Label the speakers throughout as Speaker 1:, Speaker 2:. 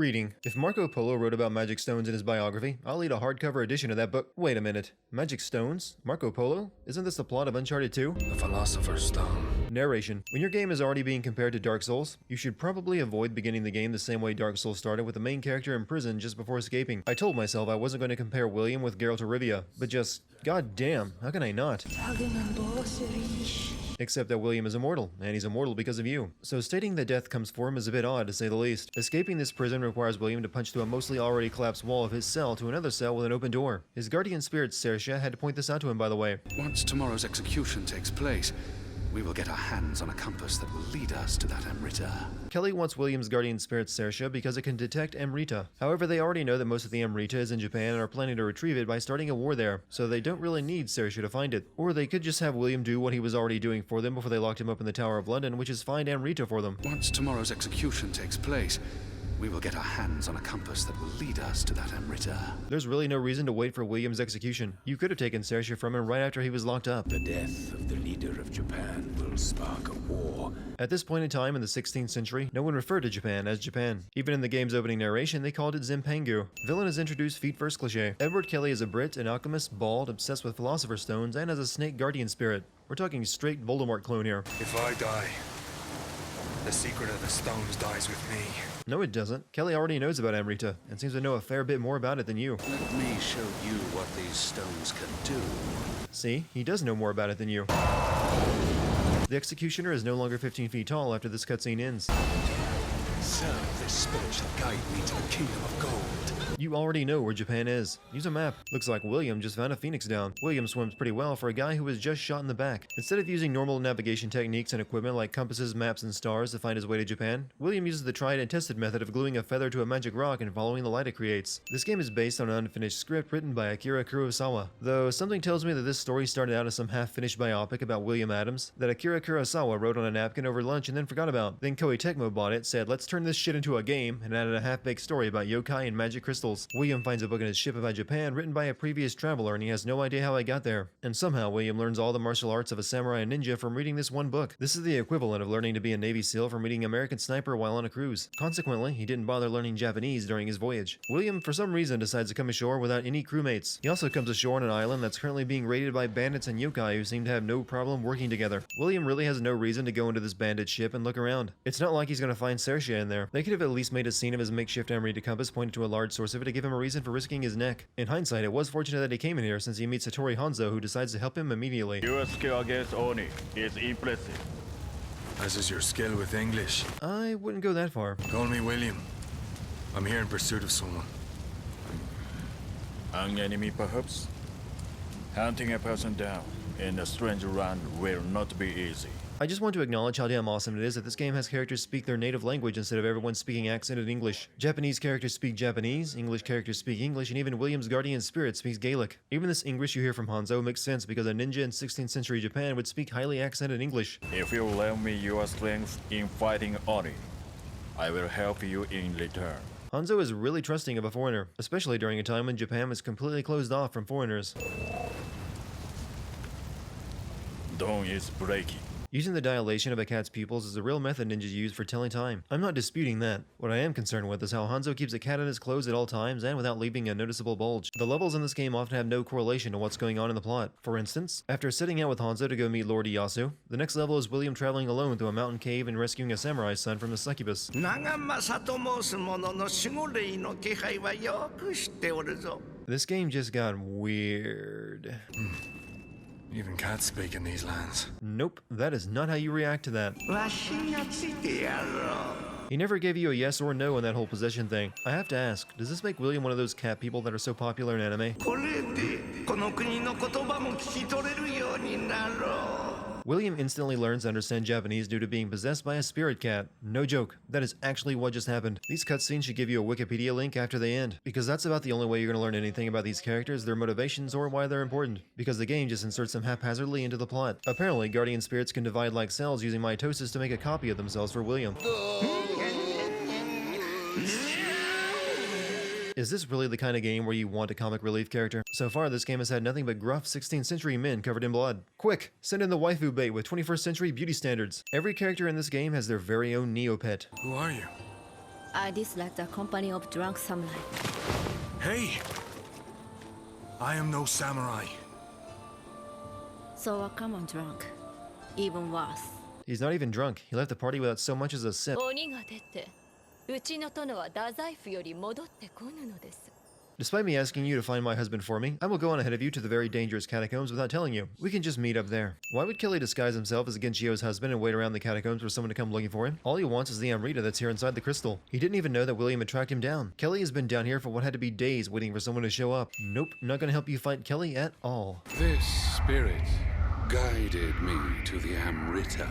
Speaker 1: Reading. If Marco Polo wrote about magic stones in his biography, I'll eat a hardcover edition of that book. Wait a minute. Magic stones? Marco Polo? Isn't this the plot of Uncharted 2?
Speaker 2: The Philosopher's Stone.
Speaker 1: Narration. When your game is already being compared to Dark Souls, you should probably avoid beginning the game the same way Dark Souls started, with the main character in prison just before escaping. I told myself I wasn't going to compare William with Geralt of Rivia, but just, god damn, how can I not? Except that William is immortal, and he's immortal because of you. So stating that death comes for him is a bit odd, to say the least. Escaping this prison requires William to punch through a mostly already collapsed wall of his cell to another cell with an open door. His guardian spirit, Sersha, had to point this out to him, by the way.
Speaker 2: Once tomorrow's execution takes place, we will get our hands on a compass that will lead us to that Amrita.
Speaker 1: Kelly wants William's guardian spirit Sersha because it can detect Amrita. However, they already know that most of the Amrita is in Japan and are planning to retrieve it by starting a war there, so they don't really need Sersha to find it. Or they could just have William do what he was already doing for them before they locked him up in the Tower of London, which is find Amrita for them.
Speaker 2: Once tomorrow's execution takes place, we will get our hands on a compass that will lead us to that Amrita.
Speaker 1: There's really no reason to wait for William's execution. You could have taken Sersha from him right after he was locked up.
Speaker 3: The death of the leader of Japan will spark a war.
Speaker 1: At this point in time in the 16th century, no one referred to Japan as Japan. Even in the game's opening narration, they called it Zempangu. Villain is introduced feet first cliche. Edward Kelly is a Brit, an alchemist, bald, obsessed with philosopher's stones, and has a snake guardian spirit. We're talking straight Voldemort clone here.
Speaker 4: If I die, the secret of the stones dies with me.
Speaker 1: No, it doesn't. Kelly already knows about Amrita, and seems to know a fair bit more about it than you.
Speaker 3: Let me show you what these stones can do.
Speaker 1: See, he does know more about it than you. The executioner is no longer 15 feet tall after this cutscene ends.
Speaker 3: Serve this spirit shall guide me to the kingdom of gold.
Speaker 1: You already know where Japan is. Use a map. Looks like William just found a phoenix down. William swims pretty well for a guy who was just shot in the back. Instead of using normal navigation techniques and equipment like compasses, maps, and stars to find his way to Japan, William uses the tried and tested method of gluing a feather to a magic rock and following the light it creates. This game is based on an unfinished script written by Akira Kurosawa, though something tells me that this story started out as some half-finished biopic about William Adams that Akira Kurosawa wrote on a napkin over lunch and then forgot about. Then Koei Tecmo bought it, said let's turn this shit into a game, and added a half-baked story about yokai and magic crystals. William finds a book in his ship about Japan written by a previous traveler, and he has no idea how I got there. And somehow William learns all the martial arts of a samurai and ninja from reading this one book. This is the equivalent of learning to be a Navy SEAL from reading American Sniper while on a cruise. Consequently, he didn't bother learning Japanese during his voyage. William, for some reason, decides to come ashore without any crewmates. He also comes ashore on an island that's currently being raided by bandits and yokai who seem to have no problem working together. William really has no reason to go into this bandit ship and look around. It's not like he's gonna find Sersha in there. They could have at least made a scene of his makeshift Amrita compass pointed to a large source of it to give him a reason for risking his neck. In hindsight, it was fortunate that he came in here since he meets Satori Hanzo, who decides to help him immediately.
Speaker 5: Your skill against Oni is impressive.
Speaker 4: As is your skill with English.
Speaker 1: I wouldn't go that far.
Speaker 4: Call me William. I'm here in pursuit of someone.
Speaker 5: An enemy, perhaps? Hunting a person down in a strange land will not be easy.
Speaker 1: I just want to acknowledge how damn awesome it is that this game has characters speak their native language instead of everyone speaking accented English. Japanese characters speak Japanese, English characters speak English, and even William's guardian spirit speaks Gaelic. Even this English you hear from Hanzo makes sense because a ninja in 16th century Japan would speak highly accented English.
Speaker 5: If you lend me your strength in fighting Oni, I will help you in return.
Speaker 1: Hanzo is really trusting of a foreigner, especially during a time when Japan was completely closed off from foreigners.
Speaker 5: Dawn is breaking.
Speaker 1: Using the dilation of a cat's pupils is a real method ninjas use for telling time. I'm not disputing that. What I am concerned with is how Hanzo keeps a cat in his clothes at all times and without leaving a noticeable bulge. The levels in this game often have no correlation to what's going on in the plot. For instance, after setting out with Hanzo to go meet Lord Ieyasu, the next level is William traveling alone through a mountain cave and rescuing a samurai son from the succubus.
Speaker 6: 長政と申す者の守護霊の気配はよく知っておるぞ。
Speaker 1: This game just got weird.
Speaker 4: Even cats speak in these lands.
Speaker 1: Nope, that is not how you react to that.
Speaker 6: わしがついてやろう。
Speaker 1: He never gave you a yes or no on that whole possession thing. I have to ask, does this make William one of those cat people that are so popular in anime?
Speaker 6: これでこの国の言葉も聞き取れるようになろう。
Speaker 1: William instantly learns to understand Japanese due to being possessed by a spirit cat. No joke, that is actually what just happened. These cutscenes should give you a Wikipedia link after they end, because that's about the only way you're going to learn anything about these characters, their motivations, or why they're important, because the game just inserts them haphazardly into the plot. Apparently, guardian spirits can divide like cells using mitosis to make a copy of themselves for William. Is this really the kind of game where you want a comic relief character? So far, this game has had nothing but gruff 16th century men covered in blood. Quick, send in the waifu bait with 21st century beauty standards. Every character in this game has their very own Nioh pet.
Speaker 4: Who are you?
Speaker 7: I dislike the company of drunk samurai.
Speaker 3: Hey! I am no samurai.
Speaker 7: So a common drunk. Even worse.
Speaker 1: He's not even drunk. He left the party without so much as a sip.
Speaker 8: 鬼が出て、うちの殿は太宰府より戻ってこぬのです。
Speaker 1: Despite me asking you to find my husband for me, I will go on ahead of you to the very dangerous catacombs without telling you. We can just meet up there. Why would Kelly disguise himself as Genshio's husband and wait around the catacombs for someone to come looking for him? All he wants is the Amrita that's here inside the crystal. He didn't even know that William had tracked him down. Kelly has been down here for what had to be days waiting for someone to show up. Nope, not gonna help you fight Kelly at all.
Speaker 2: This spirit guided me to the Amrita.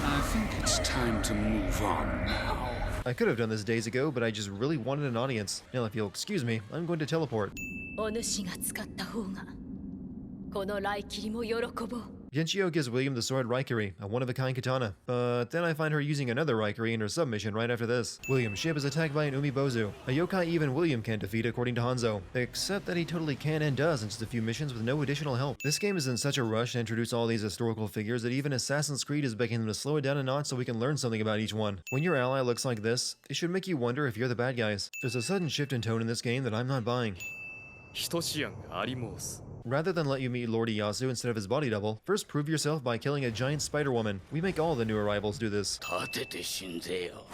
Speaker 2: I think it's time to move on now.
Speaker 1: I could have done this days ago, but I just really wanted an audience. Now, if you'll excuse me, I'm going to teleport.
Speaker 8: お主が使った方が、この来切りも喜ぼう。
Speaker 1: Genshio gives William the sword Raikiri, a one-of-a-kind katana, but then I find her using another Raikiri in her submission right after this. William's ship is attacked by an Umibozu, a yokai even William can't defeat according to Hanzo, except that he totally can and does in just a few missions with no additional help. This game is in such a rush to introduce all these historical figures that even Assassin's Creed is begging them to slow it down a notch so we can learn something about each one. When your ally looks like this, it should make you wonder if you're the bad guys. There's a sudden shift in tone in this game that I'm not buying.
Speaker 9: 等しやんがあり申す。
Speaker 1: Rather than let you meet Lord Ieyasu instead of his body double, first prove yourself by killing a giant spider woman. We make all the new arrivals do this.
Speaker 6: 立てて死んぜよ。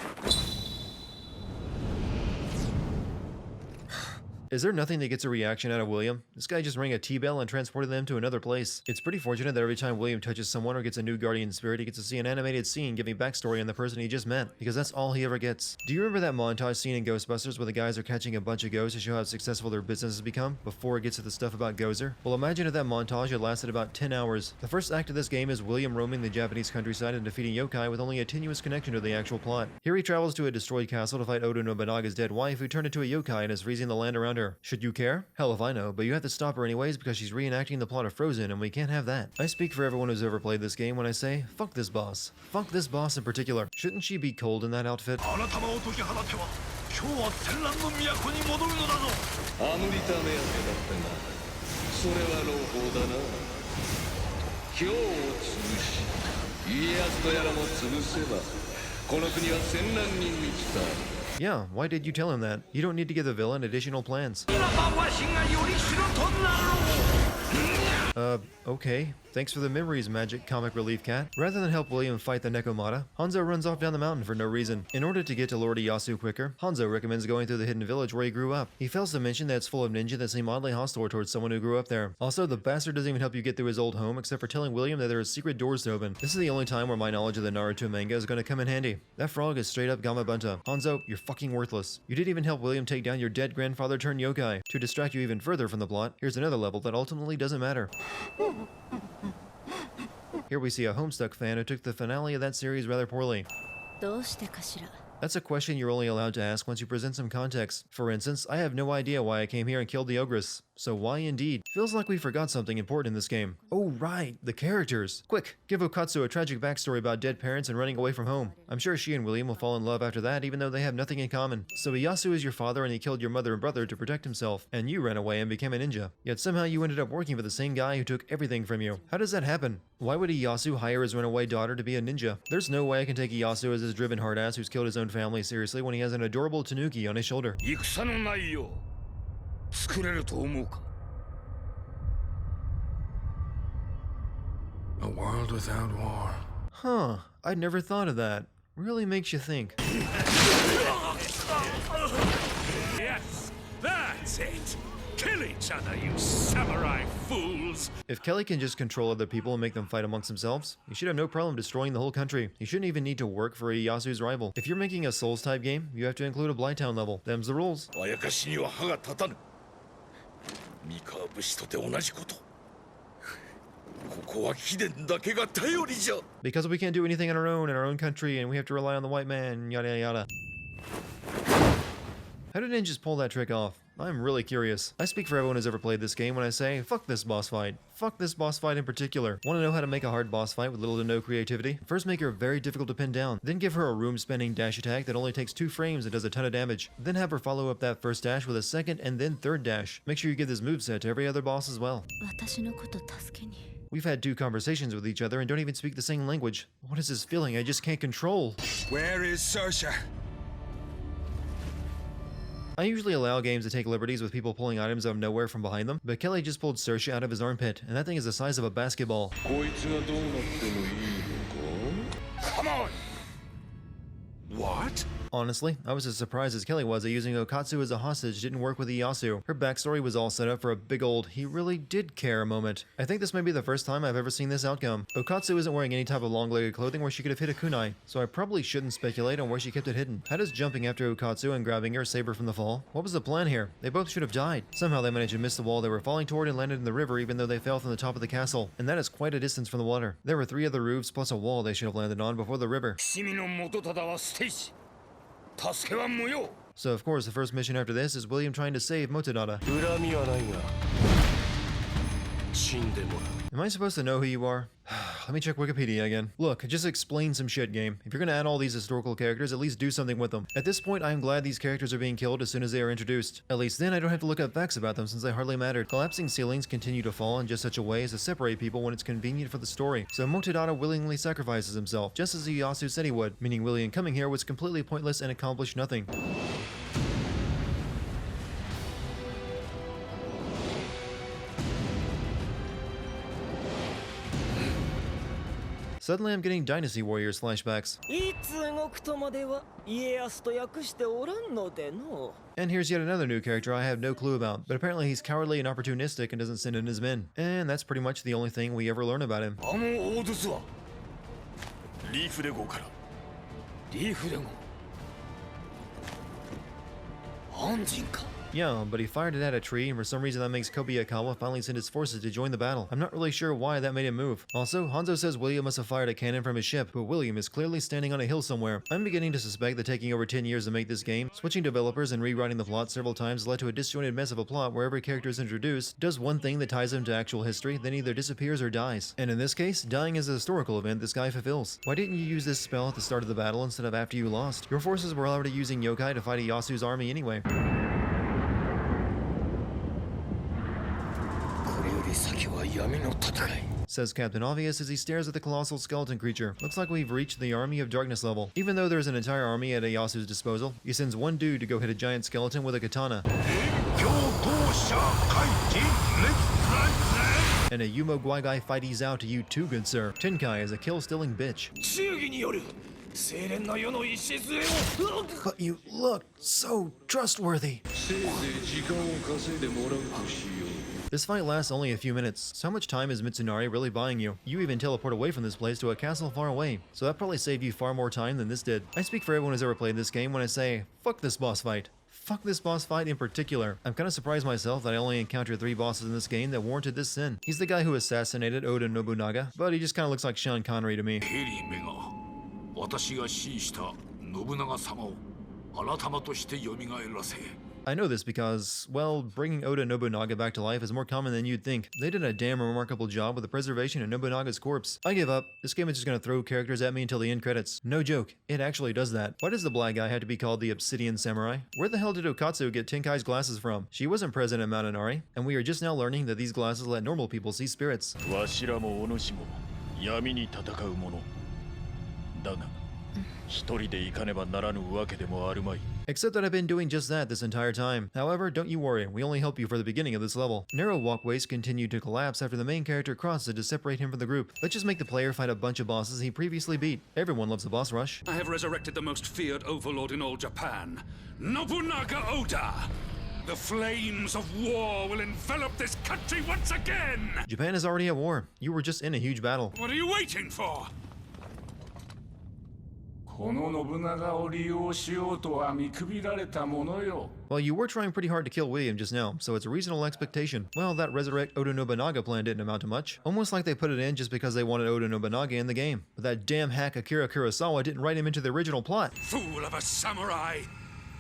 Speaker 1: Is there nothing that gets a reaction out of William? This guy just rang a T-bell and transported them to another place. It's pretty fortunate that every time William touches someone or gets a new guardian spirit, he gets to see an animated scene giving backstory on the person he just met, because that's all he ever gets. Do you remember that montage scene in Ghostbusters where the guys are catching a bunch of ghosts to show how successful their business has become, before it gets to the stuff about Gozer? Well, imagine if that montage had lasted about 10 hours. The first act of this game is William roaming the Japanese countryside and defeating yokai with only a tenuous connection to the actual plot. Here he travels to a destroyed castle to fight Oda Nobunaga's dead wife, who turned into a yokai and is freezing the land around her. Should you care? Hell if I know, but you have to stop her anyways because she's reenacting the plot of Frozen and we can't have that. I speak for everyone who's ever played this game when I say, fuck this boss. Fuck this boss in particular. Shouldn't she be cold in that outfit?
Speaker 3: あなたを解き放ては、今日は戦乱の都に戻るのだぞ。
Speaker 10: アムリタ目当てだったが、それは朗報だな。今日を潰し、家康とやらも潰せば、この国は戦乱に満ちた。
Speaker 1: Yeah, why did you tell him that? You don't need to give the villain additional plans. Okay. Thanks for the memories, Magic Comic Relief Cat. Rather than help William fight the Nekomata, Hanzo runs off down the mountain for no reason. In order to get to Lord Ieyasu quicker, Hanzo recommends going through the hidden village where he grew up. He fails to mention that it's full of ninja that seem oddly hostile towards someone who grew up there. Also, the bastard doesn't even help you get through his old home except for telling William that there are secret doors to open. This is the only time where my knowledge of the Naruto manga is going to come in handy. That frog is straight up Gamabunta. Hanzo, you're fucking worthless. You didn't even help William take down your dead grandfather turned yokai. To distract you even further from the plot, here's another level that ultimately doesn't matter. Here we see a Homestuck fan who took the finale of that series rather poorly.
Speaker 7: どうしてかしら?
Speaker 1: That's a question you're only allowed to ask once you present some context. For instance, I have no idea why I came here and killed the ogress. So why indeed? Feels like we forgot something important in this game. Oh right, the characters. Quick, give Okatsu a tragic backstory about dead parents and running away from home. I'm sure she and William will fall in love after that even though they have nothing in common. So Ieyasu is your father and he killed your mother and brother to protect himself. And you ran away and became a ninja. Yet somehow you ended up working for the same guy who took everything from you. How does that happen? Why would Ieyasu hire his runaway daughter to be a ninja? There's no way I can take Ieyasu as this driven hardass who's killed his own family seriously when he has an adorable tanuki on his shoulder.
Speaker 3: 戦のないよう作れると思うか。A world without war.
Speaker 1: Huh, I'd never thought of that. Really makes you think.
Speaker 3: Yes, that's it. Kill each other, you samurai fools.
Speaker 1: If Kelly can just control other people and make them fight amongst themselves, he should have no problem destroying the whole country. He shouldn't even need to work for Ieyasu's rival. If you're making a Souls-type game, you have to include a Blighttown level. Them's the rules.
Speaker 3: あやかしには歯が立たぬ。三河武士とて同じこと。ここは貴殿だけが頼りじゃ。
Speaker 1: Because we can't do anything on our own in our own country and we have to rely on the white man, yada yada. How did ninjas pull that trick off? I'm really curious. I speak for everyone who's ever played this game when I say, fuck this boss fight. Fuck this boss fight in particular. Want to know how to make a hard boss fight with little to no creativity? First make her very difficult to pin down. Then give her a room-spinning dash attack that only takes 2 frames and does a ton of damage. Then have her follow up that first dash with a second and then third dash. Make sure you give this moveset to every other boss as well.
Speaker 7: 私のこと助けに.
Speaker 1: We've had 2 conversations with each other and don't even speak the same language. What is this feeling I just can't control?
Speaker 4: Where is Sersha?
Speaker 1: I usually allow games to take liberties with people pulling items out of nowhere from behind them, but Kelly just pulled Saoirse out of his armpit, and that thing is the size of a basketball.
Speaker 3: Come on! What?
Speaker 1: Honestly, I was as surprised as Kelly was that using Okatsu as a hostage didn't work with Ieyasu. Her backstory was all set up for a big old "he really did care" moment. I think this may be the first time I've ever seen this outcome. Okatsu isn't wearing any type of long-legged clothing where she could have hid a kunai, so I probably shouldn't speculate on where she kept it hidden. How does jumping after Okatsu and grabbing her save her from the fall? What was the plan here? They both should have died. Somehow they managed to miss the wall they were falling toward and landed in the river even though they fell from the top of the castle, and that is quite a distance from the water. There were 3 other roofs plus a wall they should have landed on before the river. So of course the first mission after this is William trying to save Motonaga. Am I supposed to know who you are? Let me check Wikipedia again. Look, just explain some shit, game. If you're gonna add all these historical characters, at least do something with them. At this point, I am glad these characters are being killed as soon as they are introduced. At least then I don't have to look up facts about them since they hardly mattered. Collapsing ceilings continue to fall in just such a way as to separate people when it's convenient for the story. So Motonaga willingly sacrifices himself, just as Ieyasu said he would, meaning William coming here was completely pointless and accomplished nothing. Suddenly I'm getting Dynasty Warriors flashbacks. And here's yet another new character I have no clue about, but apparently he's cowardly and opportunistic and doesn't send in his men. And that's pretty much the only thing we ever learn about him. Yeah, but he fired it at a tree, and for some reason that makes Kobayakawa finally send his forces to join the battle. I'm not really sure why that made him move. Also, Hanzo says William must have fired a cannon from his ship, but William is clearly standing on a hill somewhere. I'm beginning to suspect that taking over 10 years to make this game, switching developers and rewriting the plot several times led to a disjointed mess of a plot where every character is introduced, does one thing that ties him to actual history, then either disappears or dies. And in this case, dying is a historical event this guy fulfills. Why didn't you use this spell at the start of the battle instead of after you lost? Your forces were already using yokai to fight Iyasu's army anyway. Says Captain Obvious as he stares at the colossal skeleton creature. Looks like we've reached the Army of Darkness level. Even though there's an entire army at Iyasu's disposal, he sends one dude to go hit a giant skeleton with a katana. And a Yumo Gwaigai fighties out to you too, good sir. Tenkai is a kill-stealing bitch. But you look so trustworthy. This fight lasts only a few minutes, so how much time is Mitsunari really buying you? You even teleport away from this place to a castle far away, so that probably saved you far more time than this did. I speak for everyone who's ever played this game when I say, fuck this boss fight. Fuck this boss fight in particular. I'm kinda surprised myself that I only encountered 3 bosses in this game that warranted this sin. He's the guy who assassinated Oda Nobunaga, but he just kinda looks like Sean Connery to me. I know this because, well, bringing Oda Nobunaga back to life is more common than you'd think. They did a damn remarkable job with the preservation of Nobunaga's corpse. I give up. This game is just gonna throw characters at me until the end credits. No joke, it actually does that. Why does the black guy have to be called the Obsidian Samurai? Where the hell did Okatsu get Tenkai's glasses from? She wasn't present at Mount Inari, and we are just now learning that these glasses let normal people see spirits. Except that I've been doing just that this entire time. However, don't you worry, we only help you for the beginning of this level. Narrow walkways continue to collapse after the main character crosses to separate him from the group. Let's just make the player fight a bunch of bosses he previously beat. Everyone loves a boss rush.
Speaker 2: I have resurrected the most feared overlord in all Japan, Nobunaga Oda. The flames of war will envelop this country once again!
Speaker 1: Japan is already at war. You were just in a huge battle.
Speaker 2: What are you waiting for?
Speaker 1: Well, you were trying pretty hard to kill William just now, so it's a reasonable expectation. Well, that resurrect Oda Nobunaga plan didn't amount to much. Almost like they put it in just because they wanted Oda Nobunaga in the game. But that damn hack Akira Kurosawa didn't write him into the original plot.
Speaker 2: Fool of a samurai!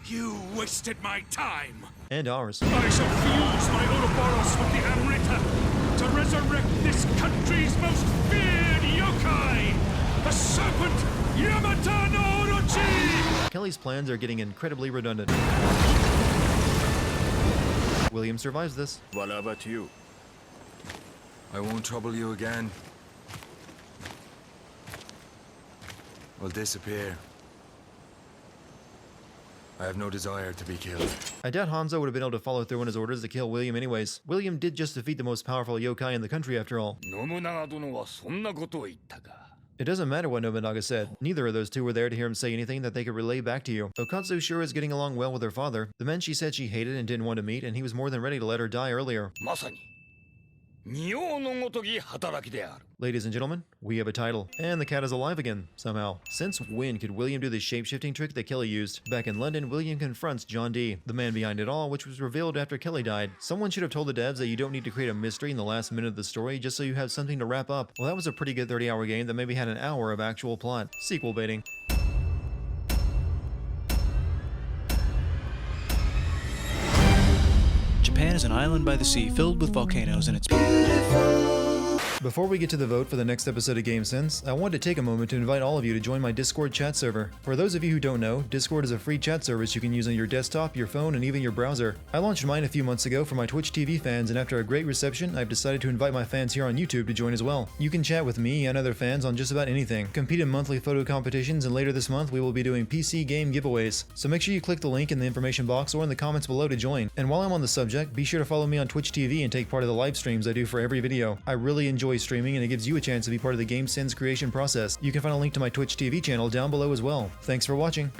Speaker 2: You wasted my time!
Speaker 1: And ours.
Speaker 2: I shall fuse my Ouroboros with the Amrita to resurrect this country's most feared yokai! The serpent Yamata no Orochi!
Speaker 1: Kelly's plans are getting incredibly redundant. William survives this.
Speaker 5: What about you?
Speaker 4: I won't trouble you again. We'll disappear. I have no desire to be killed.
Speaker 1: I doubt Hanzo would have been able to follow through on his orders to kill William anyways. William did just defeat the most powerful yokai in the country after all.
Speaker 3: 信長殿はそんなことを言ったか。
Speaker 1: It doesn't matter what Nobunaga said. Neither of those two were there to hear him say anything that they could relay back to you. Okatsu sure is getting along well with her father. The men she said she hated and didn't want to meet, and he was more than ready to let her die earlier.
Speaker 3: まさに仁王のごとき働きである。
Speaker 1: Ladies and gentlemen, we have a title. And the cat is alive again, somehow. Since when could William do the shape-shifting trick that Kelly used? Back in London, William confronts John Dee, the man behind it all, which was revealed after Kelly died. Someone should have told the devs that you don't need to create a mystery in the last minute of the story just so you have something to wrap up. Well, that was a pretty good 30-hour game that maybe had an hour of actual plot. Sequel baiting.
Speaker 11: Japan is an island by the sea filled with volcanoes, and it's
Speaker 1: Before we get to the vote for the next episode of Game Sense, I wanted to take a moment to invite all of you to join my Discord chat server. For those of you who don't know, Discord is a free chat service you can use on your desktop, your phone, and even your browser. I launched mine a few months ago for my Twitch TV fans, and after a great reception, I've decided to invite my fans here on YouTube to join as well. You can chat with me and other fans on just about anything, compete in monthly photo competitions, and later this month we will be doing PC game giveaways. So make sure you click the link in the information box or in the comments below to join. And while I'm on the subject, be sure to follow me on Twitch TV and take part of the live streams I do for every video. I really enjoy streaming, and it gives you a chance to be part of the Game Sense creation process. You can find a link to my Twitch TV channel down below as well. Thanks for watching.